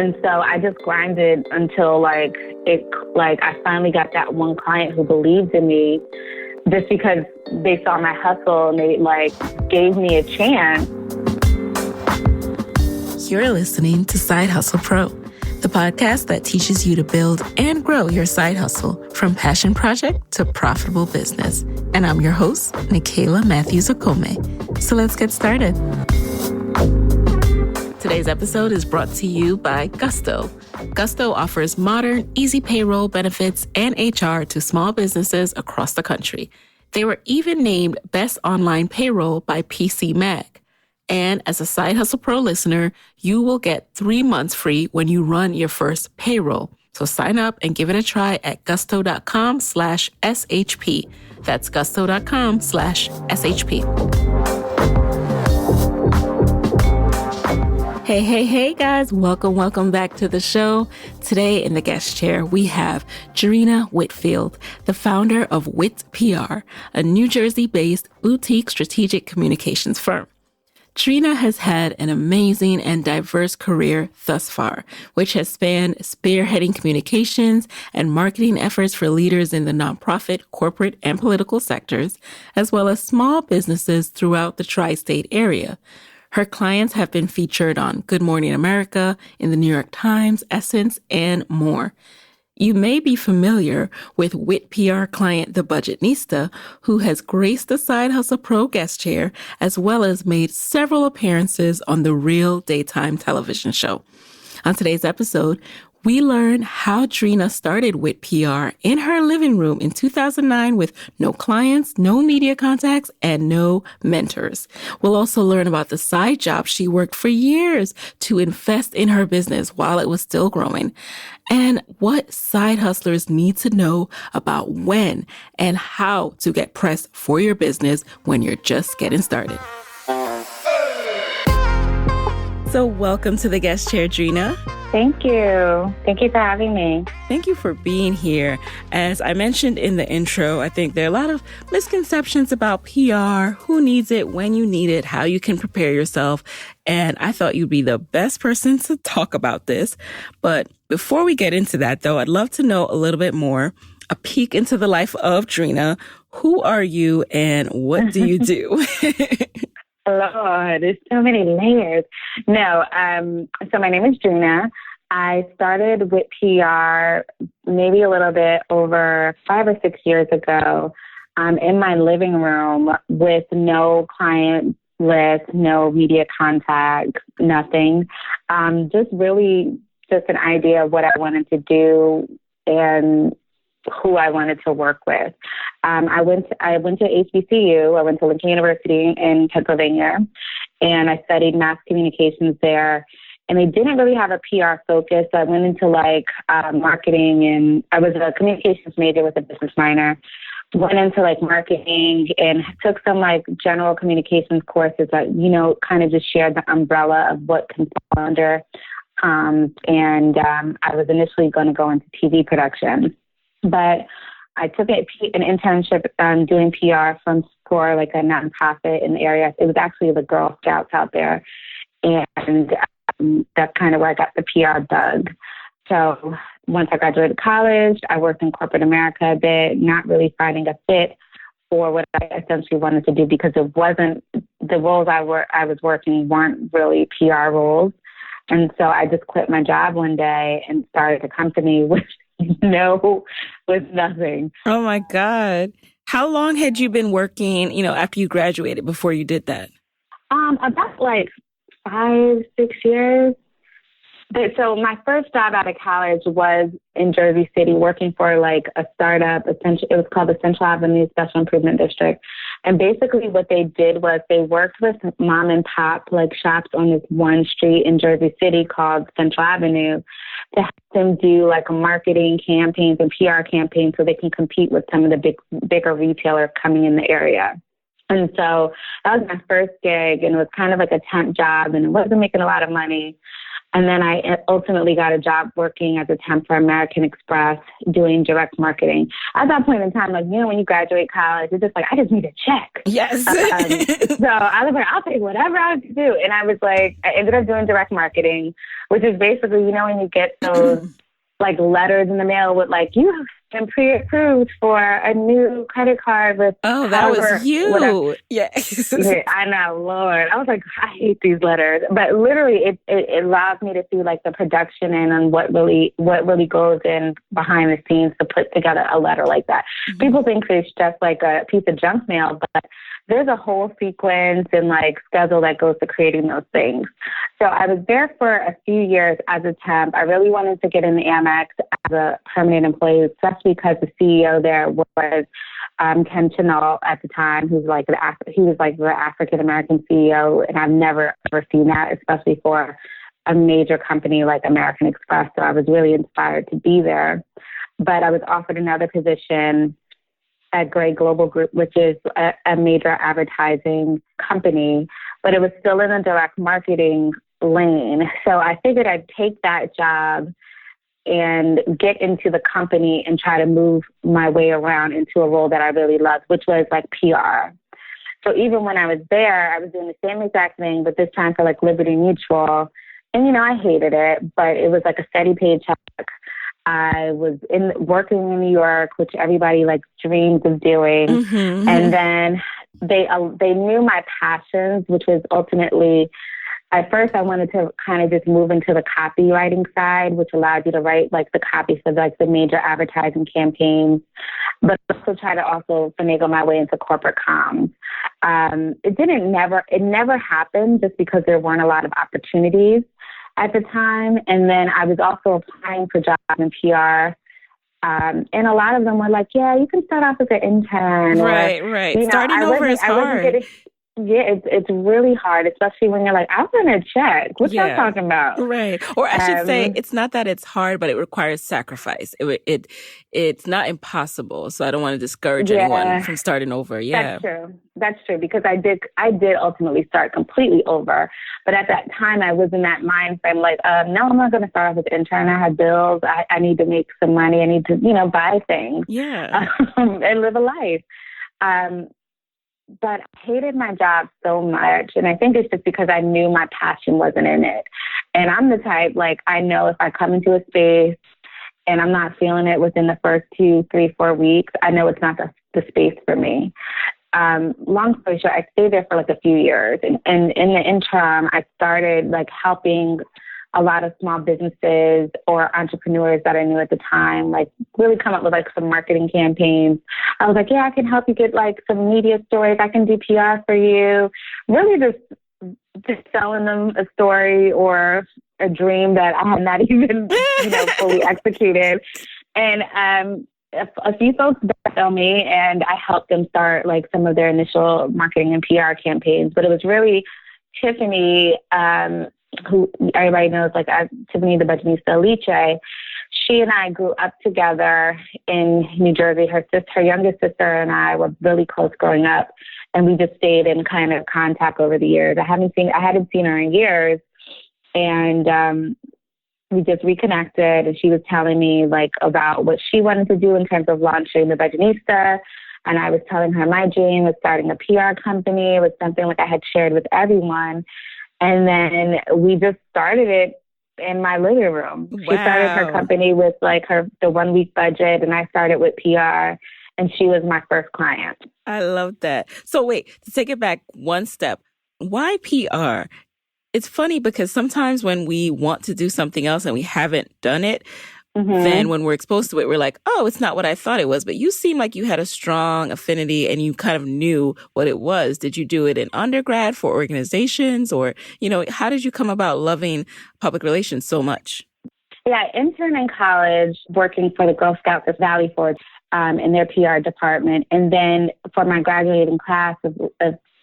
And so I just grinded until I finally got that one client who believed in me just because they saw my hustle and they gave me a chance. You're listening to Side Hustle Pro, the podcast that teaches you to build and grow your side hustle from passion project to profitable business. And I'm your host, Nicaila Matthews-Okome. So let's get started. Today's episode is brought to you by Gusto. Gusto offers modern, easy payroll benefits and HR to small businesses across the country. They were even named Best Online Payroll by PC Mag. And as a Side Hustle Pro listener, you will get 3 months free when you run your first payroll. So sign up and give it a try at gusto.com/SHP. That's gusto.com/SHP. Hey, guys. Welcome back to the show. Today in the guest chair, we have Dreena Whitfield, the founder of Whit PR, a New Jersey-based boutique strategic communications firm. Dreena has had an amazing and diverse career thus far, which has spanned spearheading communications and marketing efforts for leaders in the nonprofit, corporate, and political sectors, as well as small businesses throughout the tri-state area. Her clients have been featured on Good Morning America, in the New York Times, Essence, and more. You may be familiar with Whit PR client, the Budgetnista, who has graced the Side Hustle Pro guest chair, as well as made several appearances on the Real daytime television show. On today's episode, we learn how Dreena started Whit PR in her living room in 2009 with no clients, no media contacts, and no mentors. We'll also learn about the side job she worked for years to invest in her business while it was still growing, and what side hustlers need to know about when and how to get pressed for your business when you're just getting started. So welcome to the guest chair, Dreena. Thank you. Thank you for having me. Thank you for being here. As I mentioned in the intro, I think there are a lot of misconceptions about PR, who needs it, when you need it, how you can prepare yourself. And I thought you'd be the best person to talk about this. But before we get into that, though, I'd love to know a little bit more, a peek into the life of Dreena. Who are you and what do you do? Lord, there's so many layers. No, so my name is Dreena. I started with PR maybe a little bit over 5 or 6 years ago in my living room with no client list, no media contact, nothing. Just an idea of what I wanted to do and who I wanted to work with. I went to HBCU. I went to Lincoln University in Pennsylvania, and I studied mass communications there. And they didn't really have a PR focus. So I went into marketing, and I was a communications major with a business minor. Went into marketing and took some general communications courses that, kind of just shared the umbrella of what can fall under. And I was initially going to go into TV production. But I took an internship doing PR for a nonprofit in the area. It was actually the Girl Scouts out there. And that's kind of where I got the PR bug. So once I graduated college, I worked in corporate America a bit, not really finding a fit for what I essentially wanted to do because it wasn't, the roles I was working weren't really PR roles. And so I just quit my job one day and started a company with nothing. Oh my God. How long had you been working, after you graduated before you did that? About 5, 6 years. So my first job out of college was in Jersey City working for a startup. It was called the Central Avenue Special Improvement District. And basically what they did was they worked with mom and pop shops on this one street in Jersey City called Central Avenue to help them do marketing campaigns and PR campaigns so they can compete with some of the bigger retailers coming in the area. And so that was my first gig, and it was kind of a temp job, and it wasn't making a lot of money. And then I ultimately got a job working as a temp for American Express doing direct marketing. At that point in time, like, you know, when you graduate college, it's just like, I just need a check. Yes. So I was like, I'll take whatever I have to do. And I was like, I ended up doing direct marketing, which is basically, you know, when you get those like letters in the mail with like, you have been pre-approved for a new credit card with that was you. Whatever. Yes. I know, Lord. I was like, I hate these letters. But literally it allows me to see like the production and what really goes in behind the scenes to put together a letter like that. Mm-hmm. People think it's just like a piece of junk mail, but there's a whole sequence and like schedule that goes to creating those things. So I was there for a few years as a temp. I really wanted to get in the Amex as a permanent employee, especially because the CEO there was Ken Chenault at the time, he was like the African American CEO, and I've never ever seen that, especially for a major company like American Express. So I was really inspired to be there. But I was offered another position at Gray Global Group, which is a major advertising company, but it was still in a direct marketing lane. So I figured I'd take that job and get into the company and try to move my way around into a role that I really loved, which was like PR. So even when I was there, I was doing the same exact thing, but this time for like Liberty Mutual. And, you know, I hated it, but it was like a steady paycheck. I was working in New York, which everybody like dreams of doing. Mm-hmm. And then they knew my passions, which was ultimately, at first I wanted to kind of just move into the copywriting side, which allowed you to write like the copy for like the major advertising campaigns, but also try to also finagle my way into corporate comms. It never happened just because there weren't a lot of opportunities at the time. And then I was also applying for jobs in PR. And a lot of them were like, yeah, you can start off as an intern. Right. You know, starting over is hard. It's really hard, especially when you're like, I want to check. What y'all talking about? Right. Or I should say, it's not that it's hard, but it requires sacrifice. It's not impossible. So I don't want to discourage anyone from starting over. Yeah. That's true. Because I did ultimately start completely over. But at that time, I was in that mind frame like, no, I'm not going to start off as an intern. I have bills. I need to make some money. I need to, you know, buy things. Yeah. And live a life. But I hated my job so much. And I think it's just because I knew my passion wasn't in it. And I'm the type, like, I know if I come into a space and I'm not feeling it within the first 2, 3, 4 weeks, I know it's not the space for me. Long story short, I stayed there for like a few years. And in the interim, I started like helping a lot of small businesses or entrepreneurs that I knew at the time, like really come up with like some marketing campaigns. I was like, yeah, I can help you get like some media stories. I can do PR for you. Really just selling them a story or a dream that I had not even, fully executed. And a few folks know me, and I helped them start like some of their initial marketing and PR campaigns. But it was really Tiffany, who everybody knows, like Tiffany, the Budgetnista Liche. She and I grew up together in New Jersey. Her youngest sister and I were really close growing up, and we just stayed in kind of contact over the years. I hadn't seen her in years, and we just reconnected. And she was telling me like about what she wanted to do in terms of launching the Budgetnista. And I was telling her my dream was starting a PR company. It was something like I had shared with everyone. And then we just started it in my living room. Wow. She started her company with like the 1 week budget, and I started with PR, and she was my first client. I love that. So wait, to take it back one step, why PR? It's funny because sometimes when we want to do something else and we haven't done it, then when we're exposed to it, we're like, oh, it's not what I thought it was. But you seem like you had a strong affinity and you kind of knew what it was. Did you do it in undergrad for organizations, or, how did you come about loving public relations so much? Yeah, I interned in college working for the Girl Scouts of Valley Forge in their PR department. And then for my graduating class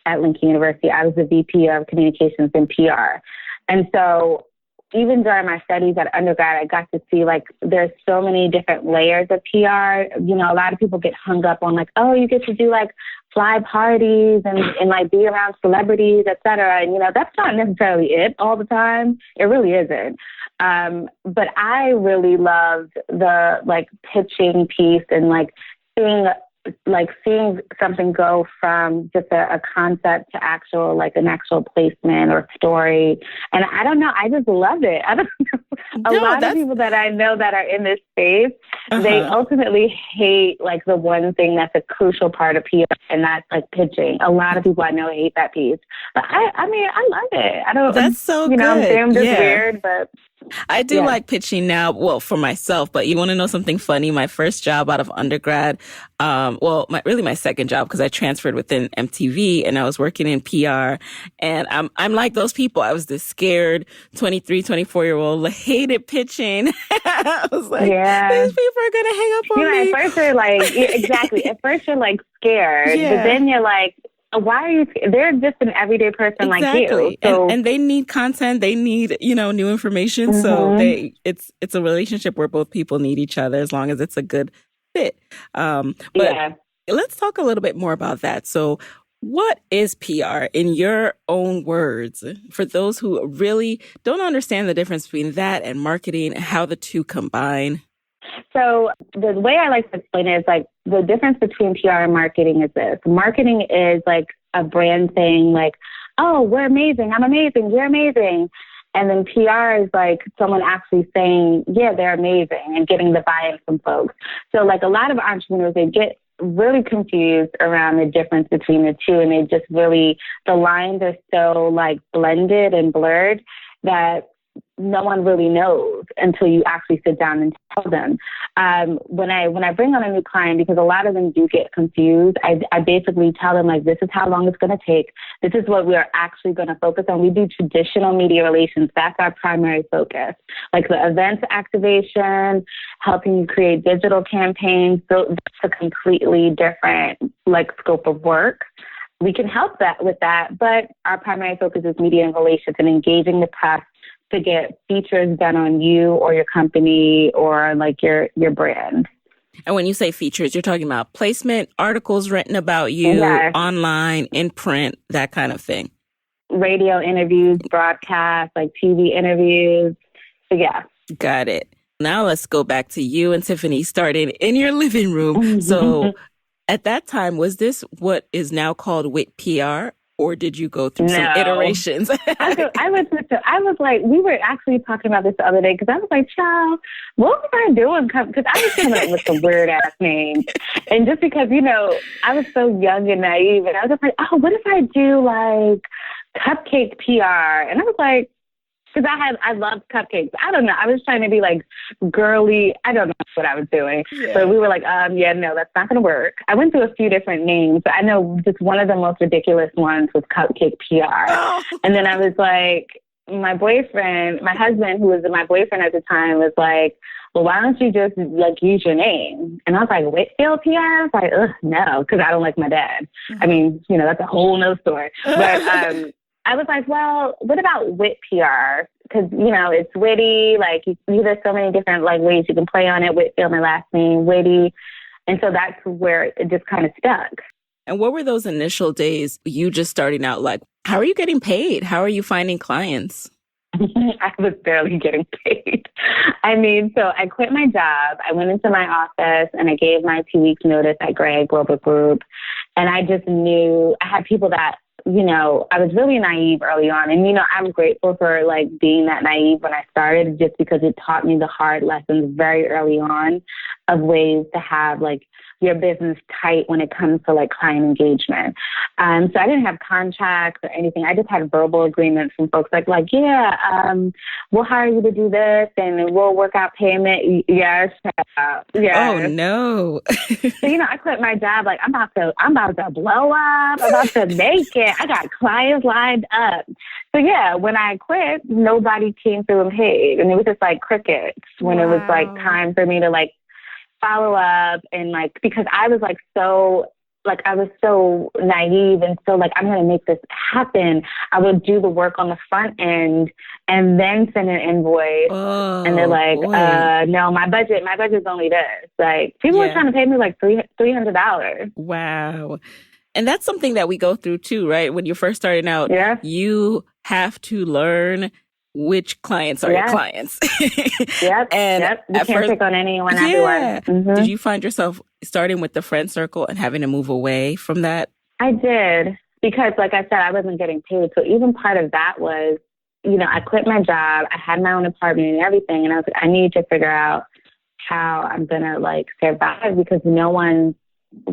at Lincoln University, I was the VP of Communications and PR. And so even during my studies at undergrad, I got to see like there's so many different layers of PR. You know, a lot of people get hung up on like, oh, you get to do like fly parties and like be around celebrities, et cetera. And, you know, that's not necessarily it all the time. It really isn't. But I really loved the like pitching piece and like seeing something go from just a concept to actual, like an actual placement or story. And I don't know, I just love it. I don't know. A lot of people that I know that are in this space, they ultimately hate like the one thing that's a crucial part of PR, and that's like pitching. A lot of people I know hate that piece. But I mean, I love it. I don't, that's so you know, good. I'm just weird, but I do like pitching now, well, for myself, but you want to know something funny? My first job out of undergrad, my second job, because I transferred within MTV and I was working in PR, and I'm like those people. I was this scared 23, 24-year-old, hated pitching. I was like, these people are going to hang up on me. At first you're like, exactly. At first you're like scared, but then you're like, why are you? They're just an everyday person like you. So, and they need content. They need, you know, new information. So it's a relationship where both people need each other as long as it's a good fit. But let's talk a little bit more about that. So what is PR in your own words for those who really don't understand the difference between that and marketing and how the two combine? So the way I like to explain it is like the difference between PR and marketing is this. Marketing is like a brand saying like, oh, we're amazing. I'm amazing. We're amazing. And then PR is like someone actually saying, yeah, they're amazing, and getting the buy-in from folks. So like a lot of entrepreneurs, they get really confused around the difference between the two. And they just really, the lines are so like blended and blurred that no one really knows until you actually sit down and tell them. When I bring on a new client, because a lot of them do get confused, I basically tell them like, this is how long it's going to take. This is what we are actually going to focus on. We do traditional media relations. That's our primary focus. Like the events activation, helping you create digital campaigns. So it's a completely different like scope of work. We can help that with that, but our primary focus is media and relations and engaging the press to get features done on you or your company or like your brand. And when you say features, you're talking about placement, articles written about you, online, in print, that kind of thing. Radio interviews, broadcast, like TV interviews. So yeah. Got it. Now let's go back to you and Tiffany starting in your living room. So at that time, was this what is now called Whit PR? Or did you go through some iterations? I was like, we were actually talking about this the other day because I was like, child, what was I doing? Because I was coming up with some weird ass names. And just because, you know, I was so young and naive, and I was just like, oh, what if I do like cupcake PR? And I was like, because I loved cupcakes. I don't know. I was trying to be like girly. I don't know what I was doing. Yeah. But we were like, no, that's not going to work. I went through a few different names. But I know just one of the most ridiculous ones was Cupcake PR. Oh. And then I was like, my husband, who was my boyfriend at the time, was like, well, why don't you just like use your name? And I was like, Whitfield PR? I was like, no, because I don't like my dad. Mm-hmm. I mean, you know, that's a whole nother story. But I was like, well, what about Whit PR? Because, you know, it's witty. Like, there's so many different, like, ways you can play on it. Whitfield, my last name, witty. And so that's where it just kind of stuck. And what were those initial days, you just starting out like? How are you getting paid? How are you finding clients? I was barely getting paid. I mean, so I quit my job. I went into my office and I gave my 2 weeks notice at Greg Global Group. And I just knew I had people that, you know, I was really naive early on. And, you know, I'm grateful for like being that naive when I started, just because it taught me the hard lessons very early on of ways to have like your business tight when it comes to like client engagement. So I didn't have contracts or anything. I just had verbal agreements from folks like, we'll hire you to do this and we'll work out payment. Yes. Oh no. So, you know, I quit my job. Like I'm about to blow up. I'm about to make it. I got clients lined up. So yeah, when I quit, nobody came through and paid. And it was just like crickets when it was like time for me to like follow up and like, because I was like so like, I was so naive and so like, I'm going to make this happen. I would do the work on the front end and then send an invoice. Oh, and they're like, boy. no, my budget's only this. Like, people were Yeah. trying to pay me like $300. Wow. And that's something that we go through too, right? When you're first starting out, Yeah. you have to learn which clients are your clients. Yep. And yep. You can't pick on anyone, everyone. Mm-hmm. Did you find yourself starting with the friend circle and having to move away from that? I did, because like I said, I wasn't getting paid. So even part of that was, you know, I quit my job. I had my own apartment and everything. And I was like, I need to figure out how I'm going to like survive, because no one's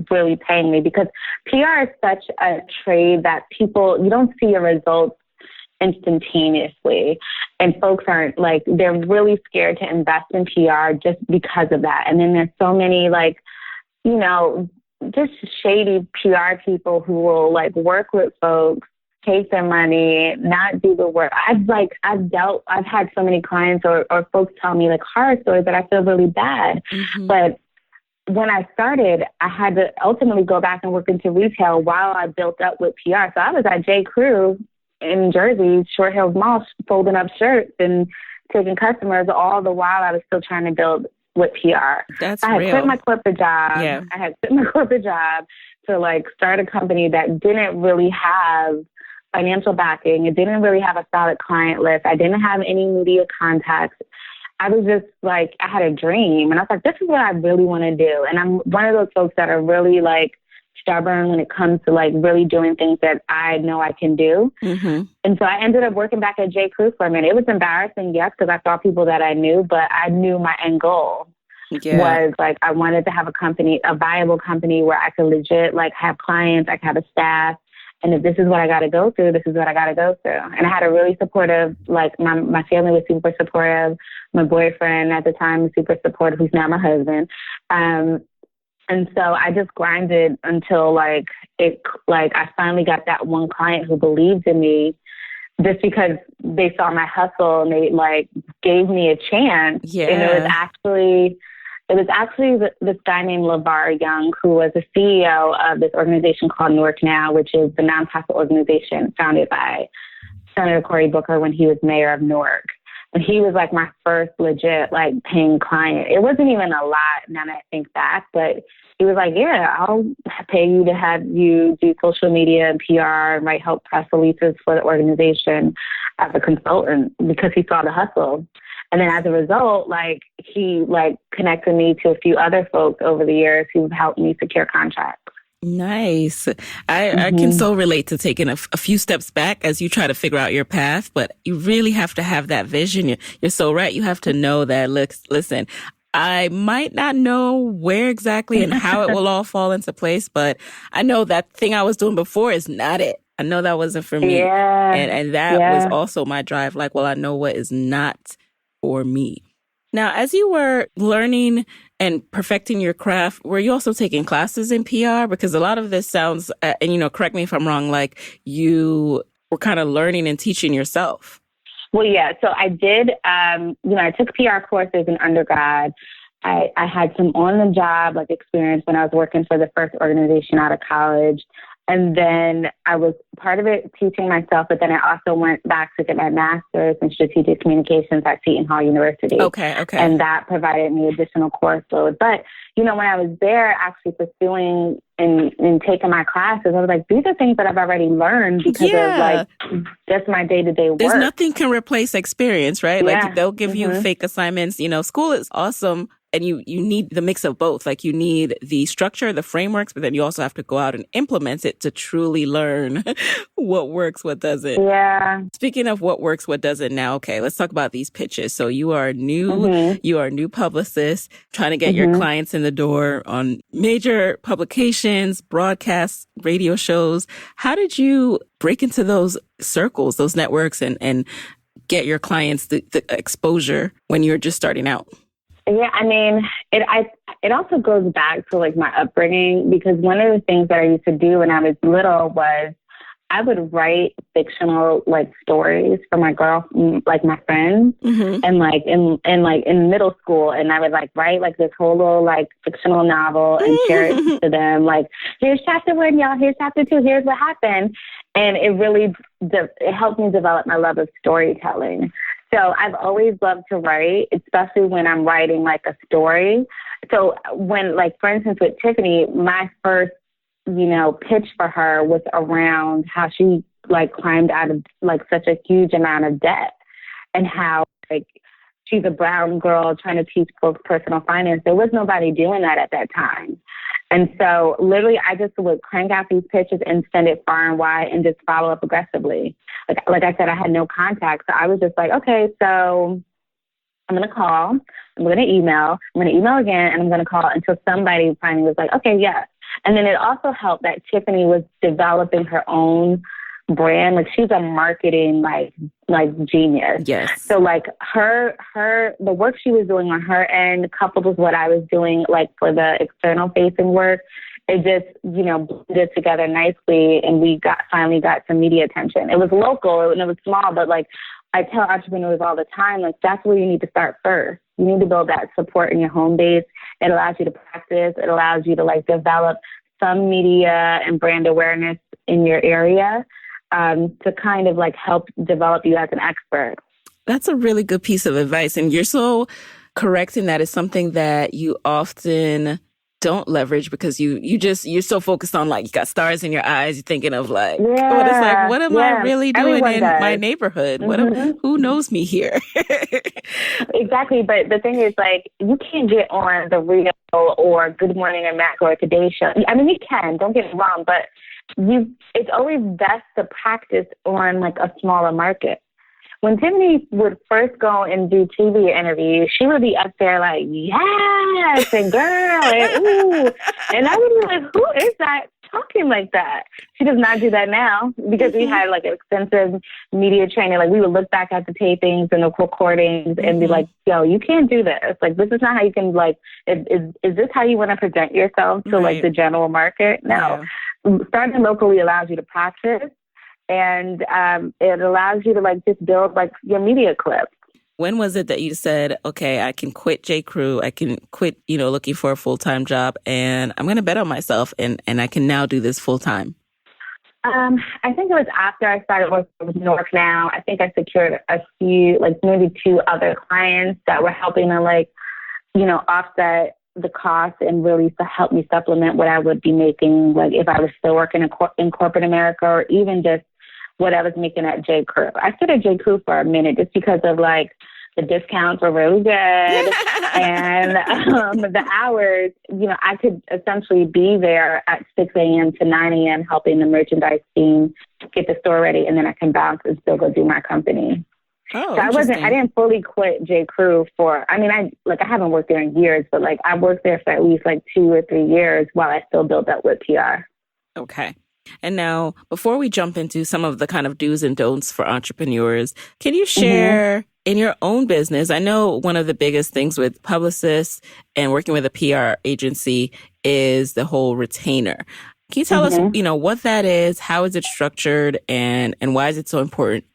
really paying me. Because PR is such a trade that people, you don't see your results instantaneously. And folks aren't like, they're really scared to invest in PR just because of that. And then there's so many like, you know, just shady PR people who will like work with folks, take their money, not do the work. I've had so many clients or folks tell me like horror stories that I feel really bad. Mm-hmm. But when I started, I had to ultimately go back and work into retail while I built up with PR. So I was at J. Crew in Jersey, Short Hills Mall, folding up shirts and taking customers, all the while I was still trying to build with PR. That's I had real. quit my corporate job. Yeah. I had quit my corporate job to like start a company that didn't really have financial backing. It didn't really have a solid client list. I didn't have any media contacts. I was just like, I had a dream, and I was like, this is what I really want to do. And I'm one of those folks that are really like stubborn when it comes to like really doing things that I know I can do. Mm-hmm. And so I ended up working back at J. Crew for a minute. It was embarrassing, yes, because I saw people that I knew, but I knew my end goal was like, I wanted to have a company, a viable company where I could legit like have clients, I could have a staff. And if this is what I got to go through, this is what I got to go through. And I had a really supportive, like my family was super supportive. My boyfriend at the time was super supportive, who's now my husband. And so I just grinded until like I finally got that one client who believed in me just because they saw my hustle and they like gave me a chance. Yeah. And it was actually this guy named LeVar Young, who was the CEO of this organization called Newark Now, which is the nonprofit organization founded by Senator Cory Booker when he was mayor of Newark. And he was like my first legit like paying client. It wasn't even a lot now that I think back, but he was like, yeah, I'll pay you to have you do social media and PR and write help press releases for the organization as a consultant, because he saw the hustle. And then as a result, like he like connected me to a few other folks over the years who've helped me secure contracts. Nice. I can so relate to taking a few steps back as you try to figure out your path, but you really have to have that vision. You're so right. You have to know that, listen, I might not know where exactly and how it will all fall into place, but I know that thing I was doing before is not it. I know that wasn't for me. Yeah. And that was also my drive. Like, well, I know what is not for me. Now, as you were learning and perfecting your craft, were you also taking classes in PR? Because a lot of this sounds, and, you know, correct me if I'm wrong, like you were kind of learning and teaching yourself. Well, yeah. So I did, I took PR courses in undergrad. I had some on-the-job like experience when I was working for the first organization out of college. And then I was part of it teaching myself, but then I also went back to get my master's in strategic communications at Seton Hall University. Okay. And that provided me additional course load. But, you know, when I was there actually pursuing and taking my classes, I was like, these are things that I've already learned because of like just my day-to-day work. There's nothing can replace experience, right? Yeah. Like they'll give you fake assignments. You know, school is awesome. And you need the mix of both. Like you need the structure, the frameworks, but then you also have to go out and implement it to truly learn what works, what doesn't. Yeah. Speaking of what works, what doesn't now, okay, let's talk about these pitches. So you are a new publicist trying to get your clients in the door on major publications, broadcasts, radio shows. How did you break into those circles, those networks and get your clients the exposure when you're just starting out? Yeah, I mean, it also goes back to like my upbringing, because one of the things that I used to do when I was little was I would write fictional like stories for my like my friends, and like in middle school, and I would like write like this whole little like fictional novel and share it to them. Like, here's chapter 1, y'all. Here's chapter 2. Here's what happened, and it really it helped me develop my love of storytelling. So I've always loved to write, especially when I'm writing like a story. So when, like, for instance, with Tiffany, my first pitch for her was around how she like climbed out of like such a huge amount of debt, and how like she's a brown girl trying to teach folks personal finance. There was nobody doing that at that time. And so literally I just would crank out these pitches and send it far and wide and just follow up aggressively. Like I said, I had no contact. So I was just like, okay, so I'm going to call, I'm going to email again, and I'm going to call until somebody finally was like, okay, yeah. And then it also helped that Tiffany was developing her own brand. Like, she's a marketing like genius. Yes. So like the work she was doing on her end, coupled with what I was doing like for the external facing work, it just, blended together nicely, and we finally got some media attention. It was local and it was small, but like I tell entrepreneurs all the time, like, that's where you need to start first. You need to build that support in your home base. It allows you to practice. It allows you to like develop some media and brand awareness in your area, to kind of like help develop you as an expert. That's a really good piece of advice. And you're so correct in that. It's something that you often don't leverage, because you're so focused on, like, you got stars in your eyes. You're thinking of like, what am I really doing in my neighborhood? Who knows me here? Exactly. But the thing is, like, you can't get on The Real or Good Morning America or Today Show. I mean, you can, don't get me wrong, but it's always best to practice on like a smaller market. When Tiffany would first go and do TV interviews, she would be up there like, yes, and girl, and ooh. And I would be like, who is that talking like that? She does not do that now, because we had like extensive media training. Like, we would look back at the tapings and the recordings and be like, yo, you can't do this. Like, this is not how you can, like, is this how you want to present yourself to like the general market? No. Yeah. Starting locally allows you to practice. And it allows you to like just build like your media clips. When was it that you said, okay, I can quit J. Crew, I can quit, looking for a full-time job, and I'm going to bet on myself, and I can now do this full-time? I think it was after I started working with North Now. I think I secured a few, like maybe 2 other clients that were helping to like, offset the cost and really to help me supplement what I would be making, like if I was still working in corporate America, or even just what I was making at J. Crew. I stood at J. Crew for a minute just because of like the discounts were really good and the hours, I could essentially be there at 6 a.m. to 9 a.m. helping the merchandise team get the store ready, and then I can bounce and still go do my company. Oh, so I didn't fully quit J. Crew I haven't worked there in years, but like I worked there for at least like 2 or 3 years while I still built up Whit PR. Okay. And now, before we jump into some of the kind of do's and don'ts for entrepreneurs, can you share in your own business? I know one of the biggest things with publicists and working with a PR agency is the whole retainer. Can you tell us, what that is, how is it structured, and why is it so important?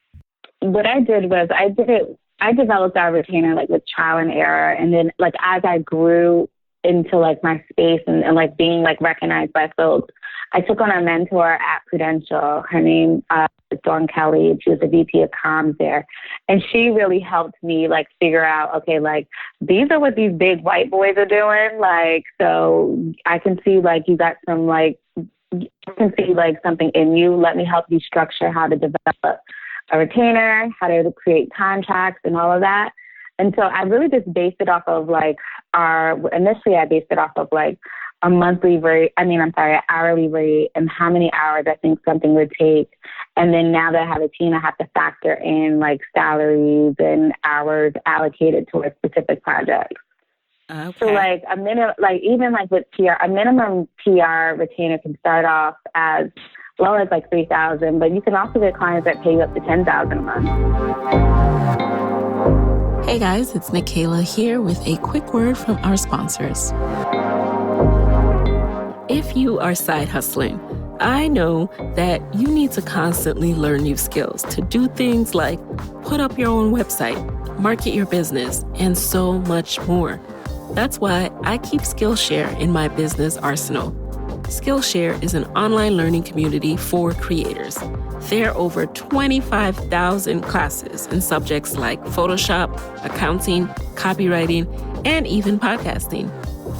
What I did was I developed our retainer like with trial and error. And then like as I grew into like my space and like being like recognized by folks, I took on a mentor at Prudential. Her name is Dawn Kelly. She was the VP of comms there. And she really helped me like figure out, okay, like these are what these big white boys are doing. Like, so I can see like you got some like, I can see like something in you. Let me help you structure how to develop a retainer, how to create contracts and all of that. And so I really just based it off of like initially I based it off of like a monthly rate, an hourly rate, and how many hours I think something would take. And then now that I have a team, I have to factor in like salaries and hours allocated towards specific projects. Okay. So like even like with PR, a minimum PR retainer can start off as low as like $3,000, but you can also get clients that pay you up to $10,000 a month. Hey guys, it's Michaela here with a quick word from our sponsors. If you are side hustling, I know that you need to constantly learn new skills to do things like put up your own website, market your business, and so much more. That's why I keep Skillshare in my business arsenal. Skillshare is an online learning community for creators. There are over 25,000 classes in subjects like Photoshop, accounting, copywriting, and even podcasting.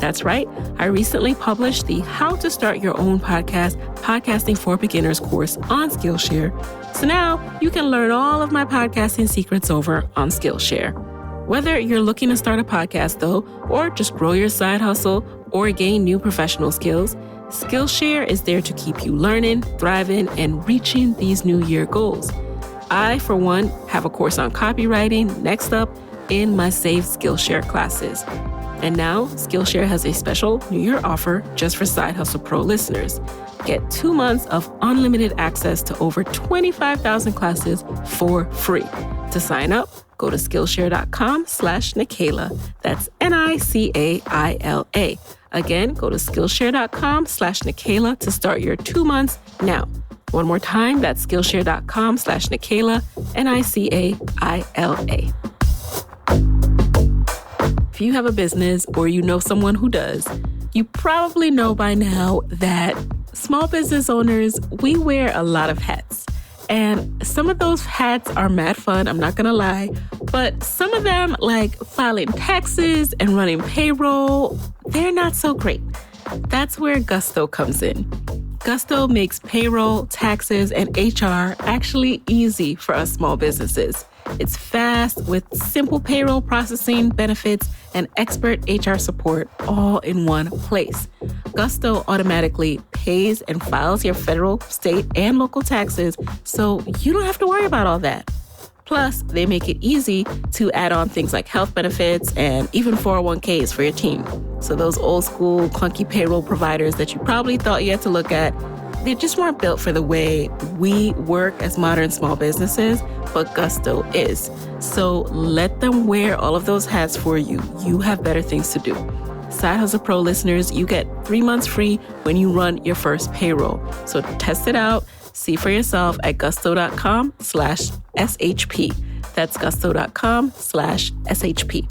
That's right, I recently published the How to Start Your Own Podcast, Podcasting for Beginners course on Skillshare. So now you can learn all of my podcasting secrets over on Skillshare. Whether you're looking to start a podcast, though, or just grow your side hustle or gain new professional skills, Skillshare is there to keep you learning, thriving, and reaching these New Year goals. I, for one, have a course on copywriting next up in my Save Skillshare classes. And now, Skillshare has a special New Year offer just for Side Hustle Pro listeners. Get 2 months of unlimited access to over 25,000 classes for free. To sign up, go to Skillshare.com/Nicaila. That's Nicaila. Again, go to Skillshare.com/Nicaila to start your 2 months now. One more time, that's Skillshare.com/Nicaila, Nicaila. If you have a business or you know someone who does, you probably know by now that small business owners, we wear a lot of hats. And some of those hats are mad fun, I'm not gonna lie. But some of them, like filing taxes and running payroll, they're not so great. That's where Gusto comes in. Gusto makes payroll, taxes, and HR actually easy for us small businesses. It's fast with simple payroll processing, benefits, and expert HR support all in one place. Gusto automatically pays and files your federal, state, and local taxes, so you don't have to worry about all that. Plus, they make it easy to add on things like health benefits and even 401ks for your team. So those old school clunky payroll providers that you probably thought you had to look at, they just weren't built for the way we work as modern small businesses, but Gusto is. So let them wear all of those hats for you. You have better things to do. Side Hustle Pro listeners, you get 3 months free when you run your first payroll. So test it out. See for yourself at gusto.com/SHP. That's gusto.com/SHP.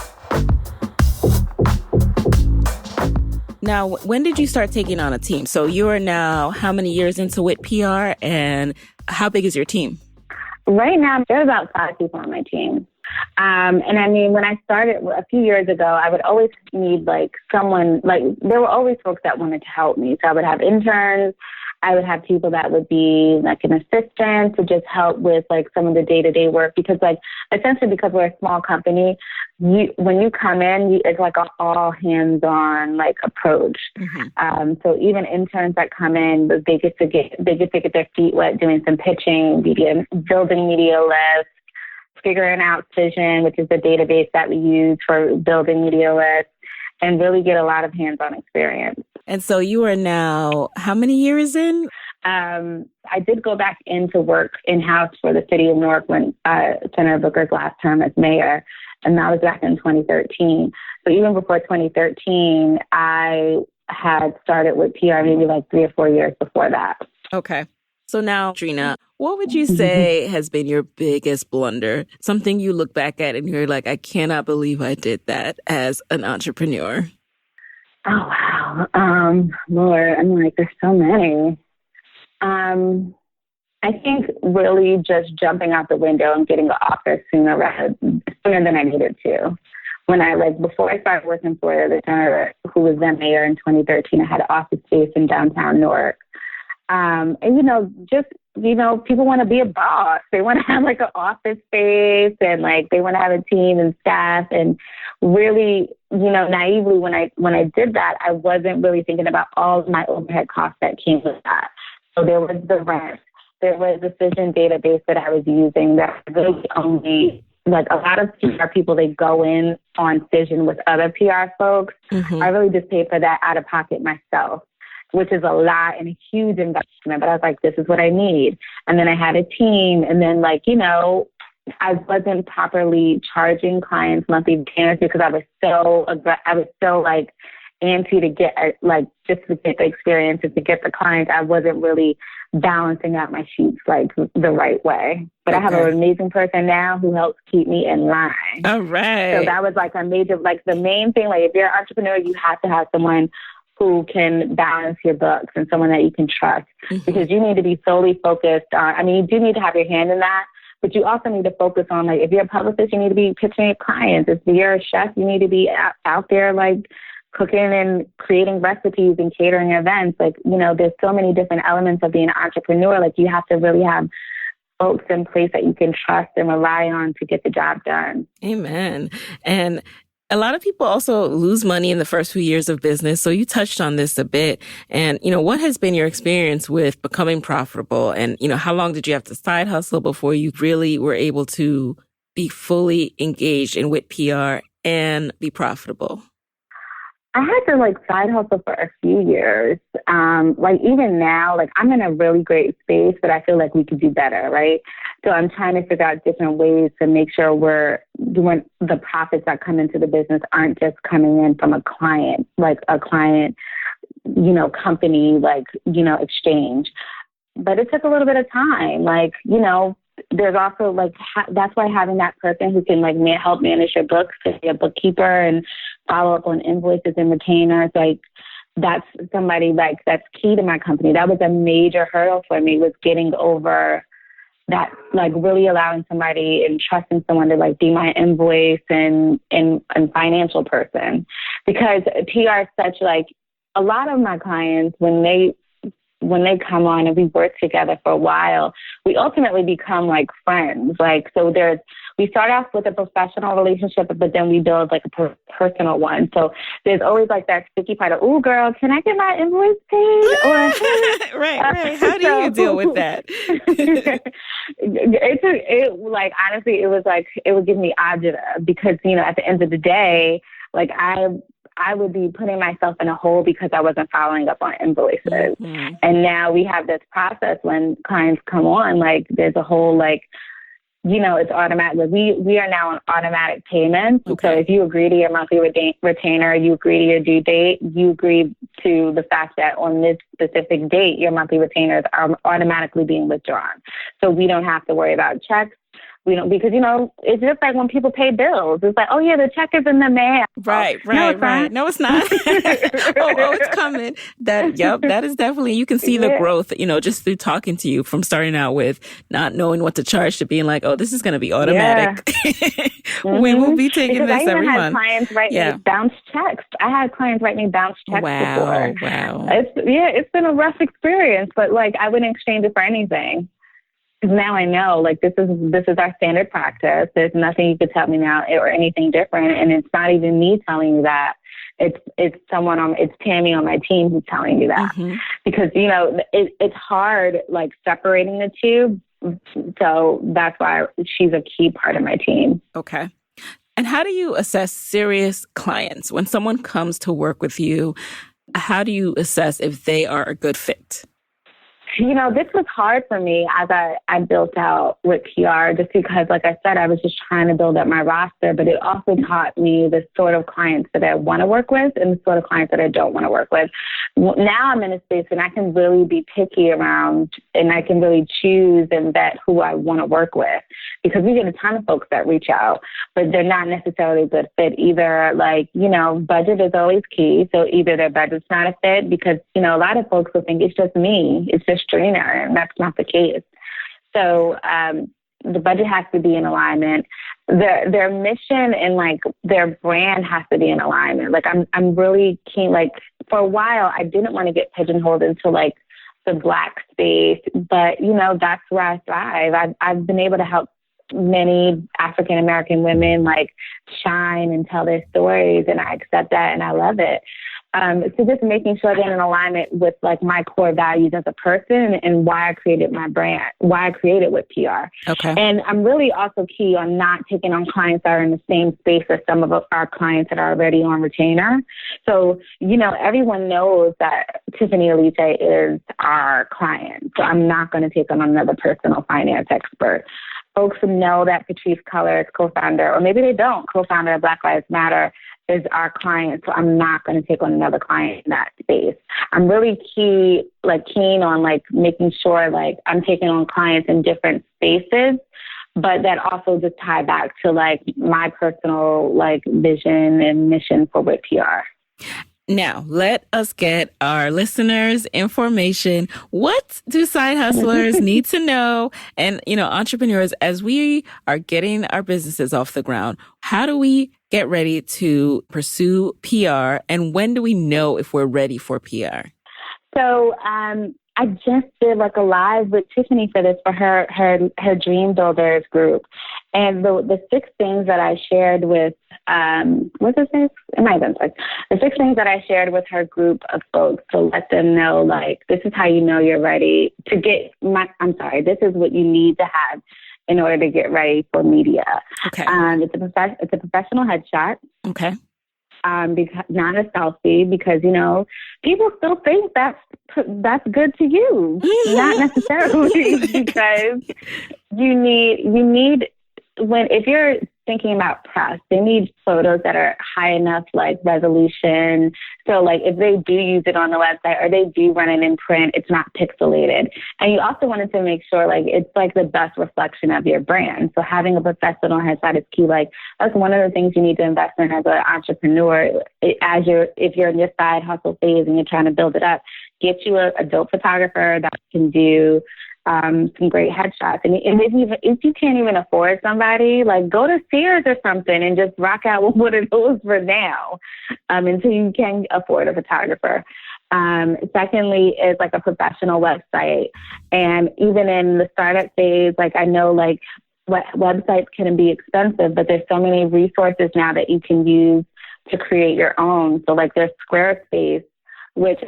Now, when did you start taking on a team? So you are now how many years into Whit PR, and how big is your team? Right now, there's about 5 people on my team. And I mean, when I started a few years ago, I would always need someone, there were always folks that wanted to help me. So I would have interns. I would have people that would be like an assistant to just help with some of the day-to-day work, because essentially because we're a small company, when you come in, it's like an all hands-on approach. Mm-hmm. So even interns that come in, they get to get their feet wet doing some pitching, building media lists, figuring out Vision, which is the database that we use for building media lists, and really get a lot of hands-on experience. And so you are now how many years in? I did go back into work in-house for the city of Newark when Senator Booker's last term as mayor, and that was back in 2013. So even before 2013, I had started with PR maybe 3 or 4 years before that. Okay. So now, Dreena, what would you say has been your biggest blunder? Something you look back at and you're like, I cannot believe I did that as an entrepreneur. Oh, wow. Lord, there's so many. I think really just jumping out the window and getting an office sooner than I needed to. Before I started working for the senator who was then mayor in 2013, I had an office space in downtown Newark. And, people want to be a boss. They want to have an office space, and they want to have a team and staff. And really, naively, when I did that, I wasn't really thinking about all of my overhead costs that came with that. So there was the rent. There was the Vision database that I was using that really only, a lot of PR people, they go in on Vision with other PR folks. Mm-hmm. I really just paid for that out of pocket myself, which is a lot and a huge investment. But I was like, this is what I need. And then I had a team. And then I wasn't properly charging clients monthly payments because I was so ante to get just to get the experience and to get the clients. I wasn't really balancing out my sheets like the right way. But I have an amazing person now who helps keep me in line. All right. So that was like a major, like the main thing, like if you're an entrepreneur, you have to have someone who can balance your books and someone that you can trust, because you need to be solely focused on, I mean, you do need to have your hand in that, but you also need to focus on, like, if you're a publicist, you need to be pitching your clients. If you're a chef, you need to be out there, like, cooking and creating recipes and catering events. Like, you know, there's so many different elements of being an entrepreneur. Like, you have to really have folks in place that you can trust and rely on to get the job done. Amen. And a lot of people also lose money in the first few years of business. So you touched on this a bit. And, you know, what has been your experience with becoming profitable? And, you know, how long did you have to side hustle before you really were able to be fully engaged in Whit PR and be profitable? I had to like side hustle for a few years. Like even now, like I'm in a really great space, but I feel like we could do better, right? So I'm trying to figure out different ways to make sure we're doing the profits that come into the business aren't just coming in from a client, you know, company, like, you know, exchange. But it took a little bit of time. Like, you know, there's also like, that's why having that person who can like help manage your books, to be a bookkeeper and follow up on invoices and retainers, like that's somebody like that's key to my company. That was a major hurdle for me, was getting over that, like really allowing somebody and trusting someone to like be my invoice and financial person. Because PR is such like, a lot of my clients, when they come on and we work together for a while, we ultimately become like friends. Like, so we start off with a professional relationship, but then we build like a personal one. So there's always like that sticky part of, oh girl, can I get my invoice paid? Right. How do you deal with that? Like, honestly, it was like, it would give me agita, because, you know, at the end of the day, like I would be putting myself in a hole because I wasn't following up on invoices. Mm-hmm. And now we have this process when clients come on, like there's a whole, like, you know, it's automatic. Like we are now on automatic payments. Okay. So if you agree to your monthly retainer, you agree to your due date, you agree to the fact that on this specific date, your monthly retainers are automatically being withdrawn. So we don't have to worry about checks. We don't, because, you know, it's just like when people pay bills. It's like, oh, yeah, the check is in the mail. Right. No, it's not. oh, it's coming. That is definitely, you can see the growth, you know, just through talking to you, from starting out with not knowing what to charge to being like, oh, this is going to be automatic. We will be taking this every month. I had clients write me bounce checks. I had clients write me bounce checks before. Wow. It's been a rough experience, but like I wouldn't exchange it for anything. Because now I know, like, this is our standard practice. There's nothing you could tell me now or anything different. And it's not even me telling you that. It's Tammy on my team who's telling you that. Mm-hmm. Because, you know, it's hard, like, separating the two. So that's why she's a key part of my team. Okay. And how do you assess serious clients? When someone comes to work with you, how do you assess if they are a good fit? You know, this was hard for me as I built out Whit PR, just because, like I said, I was just trying to build up my roster, but it also taught me the sort of clients that I want to work with and the sort of clients that I don't want to work with. Now I'm in a space and I can really be picky around, and I can really choose and vet who I want to work with, because we get a ton of folks that reach out, but they're not necessarily a good fit either. Like, you know, budget is always key. So either their budget's not a fit, because, you know, a lot of folks will think it's just me, it's just Dreena, and that's not the case. So the budget has to be in alignment. Their mission and like their brand has to be in alignment. Like I'm really keen. Like for a while, I didn't want to get pigeonholed into like the Black space, but you know, that's where I thrive. I've been able to help many African American women like shine and tell their stories, and I accept that and I love it. So just making sure they're in alignment with like my core values as a person and why I created my brand, why I created Whit PR. Okay. And I'm really also key on not taking on clients that are in the same space as some of our clients that are already on retainer. So, you know, everyone knows that Tiffany Elite is our client. So I'm not going to take on another personal finance expert. Folks know that Patrice Culler is co-founder, or maybe they don't, co-founder of Black Lives Matter, is our client, so I'm not going to take on another client in that space. I'm really keen on like making sure like I'm taking on clients in different spaces, but that also just tie back to like my personal like vision and mission for Whit PR. Now, let us get our listeners information. What do side hustlers need to know? And, entrepreneurs, as we are getting our businesses off the ground, how do we get ready to pursue PR? And when do we know if we're ready for PR? So, I just did like a live with Tiffany for this, for her Dream Builders group. And the 6 things that I shared with, what's it say? It might have been 6. The 6 things that I shared with her group of folks to let them know, like, this is how you know you're ready to get this is what you need to have in order to get ready for media. Okay. It's a professional headshot. Okay. Because not a selfie, because people still think that's good to you, not necessarily, because you need if you're thinking about press, they need photos that are high enough like resolution. So like if they do use it on the website or they do run it in print, it's not pixelated. And you also wanted to make sure like it's like the best reflection of your brand. So having a professional headshot is key. Like that's one of the things you need to invest in as an entrepreneur. If you're in your side hustle phase and you're trying to build it up, get you a dope photographer that can do some great headshots. And if you can't even afford somebody, like go to Sears or something and just rock out with one of those for now until you can afford a photographer. Secondly is like a professional website. And even in the startup phase, like I know like websites can be expensive, but there's so many resources now that you can use to create your own. So like there's Squarespace, which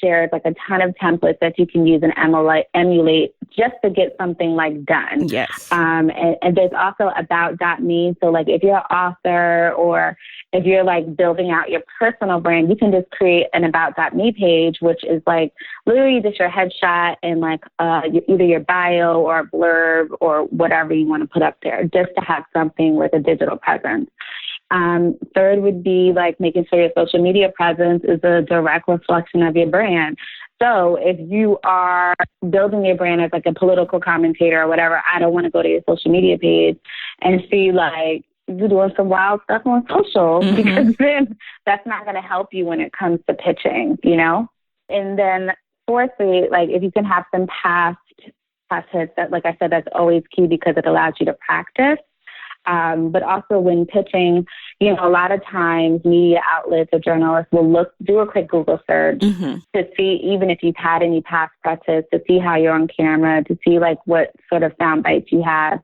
shares like a ton of templates that you can use and emulate just to get something like done. Yes. And there's also about.me. So like if you're an author or if you're like building out your personal brand, you can just create an about.me page, which is like literally just your headshot and like either your bio or a blurb or whatever you want to put up there, just to have something with a digital presence. Third would be like making sure your social media presence is a direct reflection of your brand. So if you are building your brand as like a political commentator or whatever, I don't want to go to your social media page and see like you're doing some wild stuff on social, because then that's not going to help you when it comes to pitching, And then fourthly, like if you can have some past hits, that, like I said, that's always key because it allows you to practice. But also when pitching, a lot of times media outlets or journalists will do a quick Google search to see, even if you've had any past practice, to see how you're on camera, to see like what sort of sound bites you have,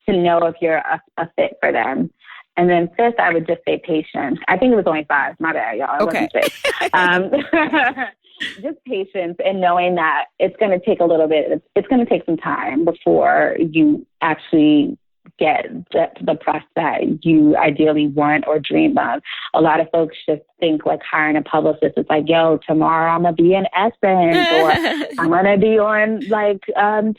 to know if you're a fit for them. And then fifth, I would just say patience. I think it was only 5. My bad, y'all. Okay. Just patience and knowing that it's going to take a little bit. It's going to take some time before you actually get the press that you ideally want or dream of. A lot of folks just think like hiring a publicist is like, yo, tomorrow I'm going to be in Essence or I'm going to be on like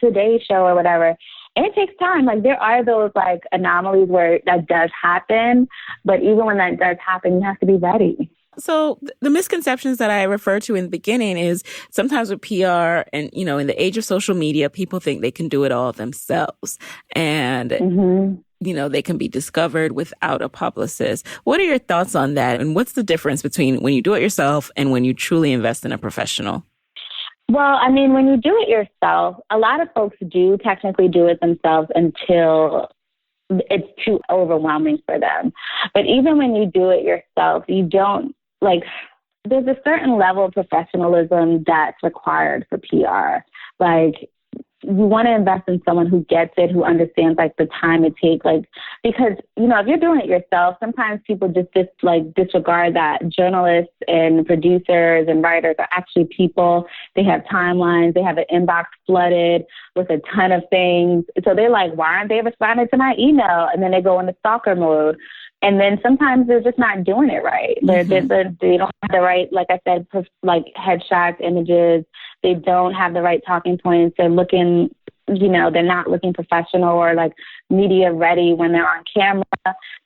Today's Show or whatever. And it takes time. Like there are those like anomalies where that does happen. But even when that does happen, you have to be ready. So the misconceptions that I referred to in the beginning is sometimes with PR and, in the age of social media, people think they can do it all themselves and, they can be discovered without a publicist. What are your thoughts on that? And what's the difference between when you do it yourself and when you truly invest in a professional? Well, I mean, when you do it yourself, a lot of folks do technically do it themselves until it's too overwhelming for them. But even when you do it yourself, you don't, like, there's a certain level of professionalism that's required for PR. Like, you want to invest in someone who gets it, who understands, like, the time it takes. Like, because, if you're doing it yourself, sometimes people just disregard that journalists and producers and writers are actually people. They have timelines. They have an inbox flooded with a ton of things. So they're like, why aren't they responding to my email? And then they go into stalker mode. And then sometimes they're just not doing it right. They don't have the right, like I said, like headshots, images. They don't have the right talking points. They're looking they're not looking professional or like media ready when they're on camera.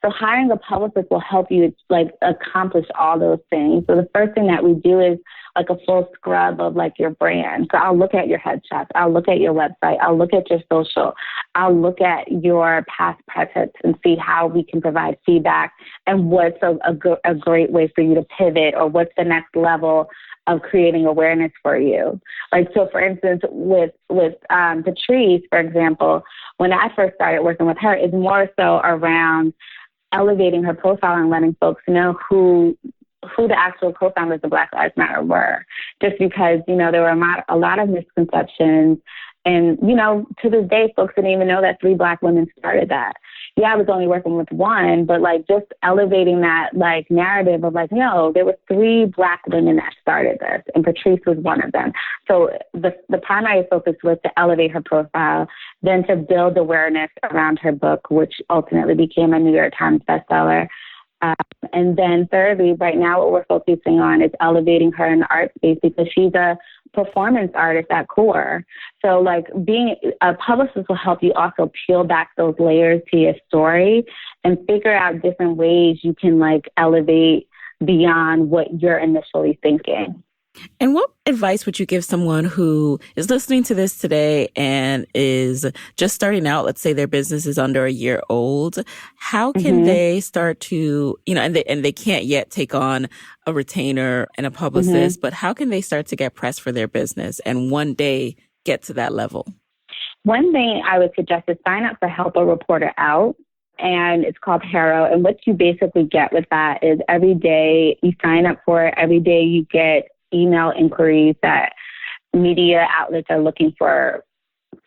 So hiring a publicist will help you like accomplish all those things. So the first thing that we do is like a full scrub of like your brand. So I'll look at your headshots. I'll look at your website. I'll look at your social. I'll look at your past presence and see how we can provide feedback and what's a great way for you to pivot, or what's the next level of creating awareness for you. Like, so for instance, with Patrice, for example, when I first started working with her, it's more so around elevating her profile and letting folks know who the actual co-founders of Black Lives Matter were. Just because, there were a lot of misconceptions. And, to this day, folks didn't even know that 3 Black women started that. Yeah, I was only working with one, but like just elevating that like narrative of like, no, there were 3 Black women that started this, and Patrice was one of them. So the primary focus was to elevate her profile, then to build awareness around her book, which ultimately became a New York Times bestseller. And then thirdly, right now what we're focusing on is elevating her in the art space, because she's a performance artist at core. So like being a publicist will help you also peel back those layers to your story and figure out different ways you can like elevate beyond what you're initially thinking. And what advice would you give someone who is listening to this today and is just starting out? Let's say their business is under a year old. How can they start to, and they can't yet take on a retainer and a publicist, but how can they start to get press for their business and one day get to that level? One thing I would suggest is sign up for Help a Reporter Out. And it's called HARO. And what you basically get with that is every day you sign up for it. Every day you get email inquiries that media outlets are looking for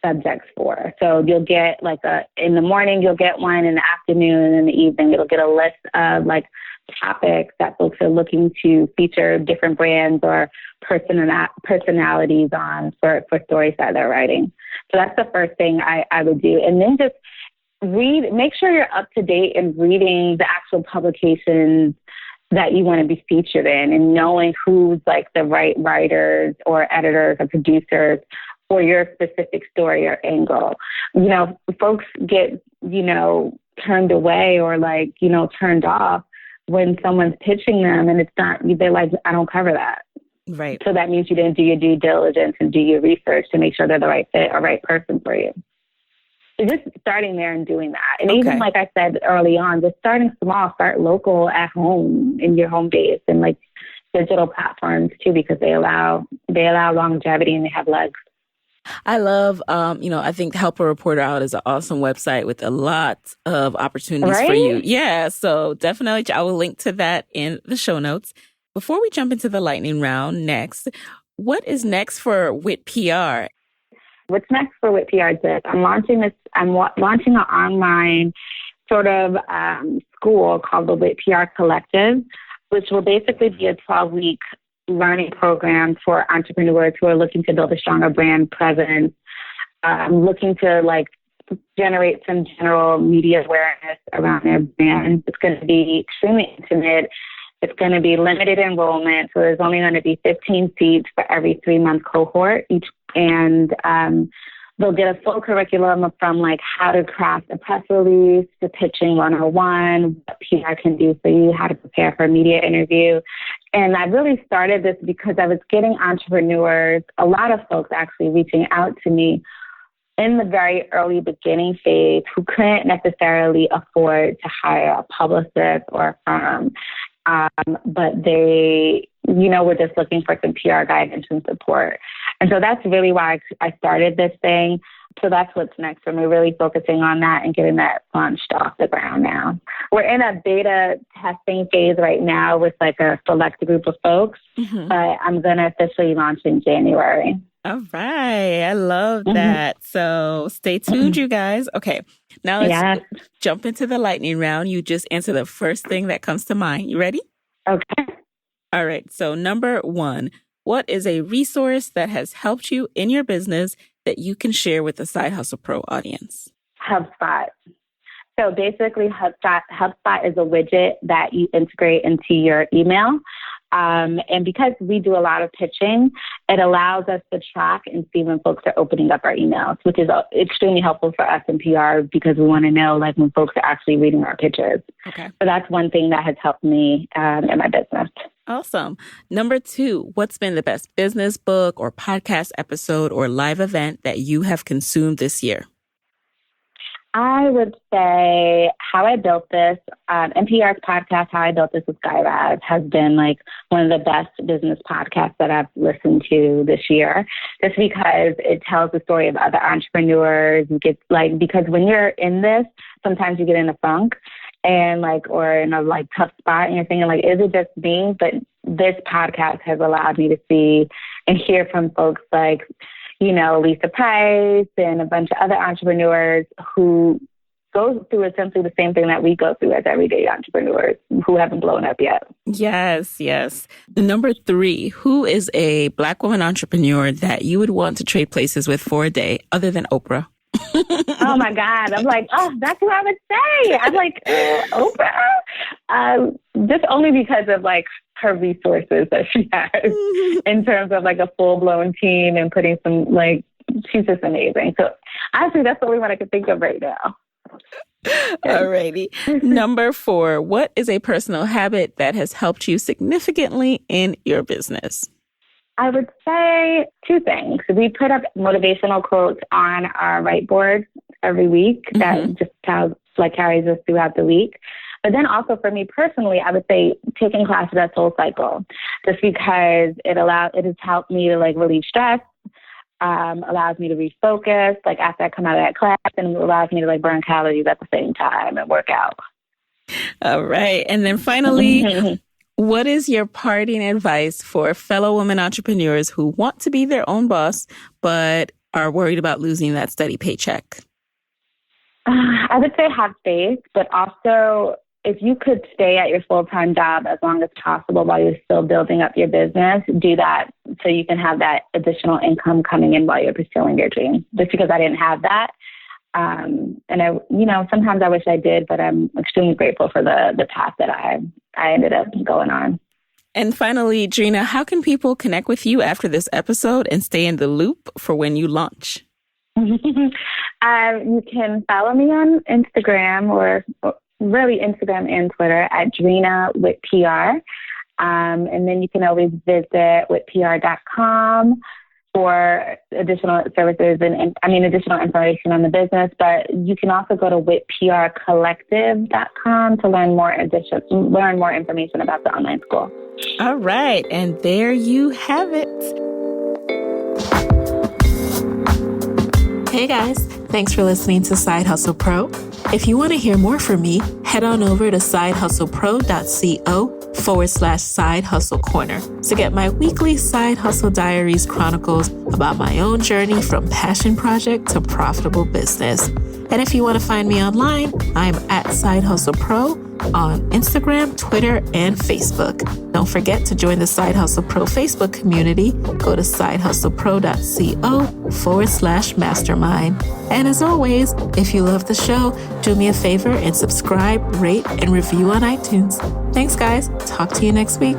subjects for. So you'll get like in the morning, you'll get one, in the afternoon, and in the evening, you'll get a list of like topics that folks are looking to feature different brands or personalities on for stories that they're writing. So that's the first thing I would do. And then just make sure you're up to date in reading the actual publications that you want to be featured in, and knowing who's like the right writers or editors or producers for your specific story or angle. Folks get, turned away or like, turned off when someone's pitching them and it's not, they're like, I don't cover that. Right. So that means you didn't do your due diligence and do your research to make sure they're the right fit or right person for you. So just starting there and doing that. And even like I said early on, just starting small, start local at home in your home base, and like digital platforms too, because they allow longevity and they have legs. I love, I think Help a Reporter Out is an awesome website with a lot of opportunities for you. Yeah. So definitely I will link to that in the show notes. Before we jump into the lightning round next, what is next for Whit PR? What's next for Whit PR is this. I'm launching an online sort of school called the Whit PR Collective, which will basically be a 12-week learning program for entrepreneurs who are looking to build a stronger brand presence, looking to like generate some general media awareness around their brand. It's going to be extremely intimate. It's going to be limited enrollment, so there's only going to be 15 seats for every 3-month cohort each, and they'll get a full curriculum from like how to craft a press release to pitching 101, what PR can do for you, how to prepare for a media interview. And I really started this because I was getting entrepreneurs, a lot of folks actually reaching out to me in the very early beginning phase who couldn't necessarily afford to hire a publicist or a firm. But they, were just looking for some PR guidance and support. And so that's really why I started this thing. So that's what's next for me, really focusing on that and getting that launched off the ground now. We're in a beta testing phase right now with like a select group of folks, but I'm going to officially launch in January. All right. I love that. So stay tuned, you guys. Okay. Now let's jump into the lightning round. You just answer the first thing that comes to mind. You ready? Okay. All right. So number 1, what is a resource that has helped you in your business that you can share with the Side Hustle Pro audience? HubSpot. So basically HubSpot is a widget that you integrate into your email. And because we do a lot of pitching, it allows us to track and see when folks are opening up our emails, which is extremely helpful for us in PR because we want to know like when folks are actually reading our pitches. Okay. So that's one thing that has helped me in my business. Awesome. Number 2, what's been the best business book or podcast episode or live event that you have consumed this year? I would say How I Built This, NPR's podcast, How I Built This with Guy Raz, has been like one of the best business podcasts that I've listened to this year, just because it tells the story of other entrepreneurs. You get like, because when you're in this, sometimes you get in a funk and like, or in a like tough spot and you're thinking like, is it just me? But this podcast has allowed me to see and hear from folks like, you know, Lisa Price and a bunch of other entrepreneurs who go through essentially the same thing that we go through as everyday entrepreneurs who haven't blown up yet. Yes, yes. Number 3, who is a Black woman entrepreneur that you would want to trade places with for a day other than Oprah? Oh my God. I'm like, oh, that's what I would say. I'm like, Oprah? Just only because of like her resources that she has in terms of like a full-blown team and putting some like, she's just amazing. So honestly, that's the only one I can think of right now. Alrighty. Number 4, what is a personal habit that has helped you significantly in your business? I would say 2 things. We put up motivational quotes on our whiteboard every week that just carries us throughout the week. But then also for me personally, I would say taking classes at SoulCycle, just because it has helped me to like relieve stress, allows me to refocus, like after I come out of that class, and allows me to like burn calories at the same time and work out. All right. And then finally, what is your parting advice for fellow women entrepreneurs who want to be their own boss, but are worried about losing that steady paycheck? I would say have faith, but also if you could stay at your full-time job as long as possible while you're still building up your business, do that so you can have that additional income coming in while you're pursuing your dream. Just because I didn't have that. And sometimes I wish I did, but I'm extremely grateful for the path that I ended up going on. And finally, Dreena, how can people connect with you after this episode and stay in the loop for when you launch? You can follow me on Instagram or really Instagram and Twitter at Dreena Whit PR. And then you can always visit whitpr.com for additional services and additional information on the business. But you can also go to whitprcollective.com to learn more information about the online school. All right. And there you have it. Hey guys, thanks for listening to Side Hustle Pro. If you want to hear more from me, head on over to sidehustlepro.co/Side Hustle Corner to get my weekly Side Hustle Diaries chronicles about my own journey from passion project to profitable business. And if you want to find me online, I'm at Side Hustle Pro on Instagram, Twitter, and Facebook. Don't forget to join the Side Hustle Pro Facebook community. Go to sidehustlepro.co/mastermind. And as always, if you love the show, do me a favor and subscribe, rate, and review on iTunes. Thanks, guys. Talk to you next week.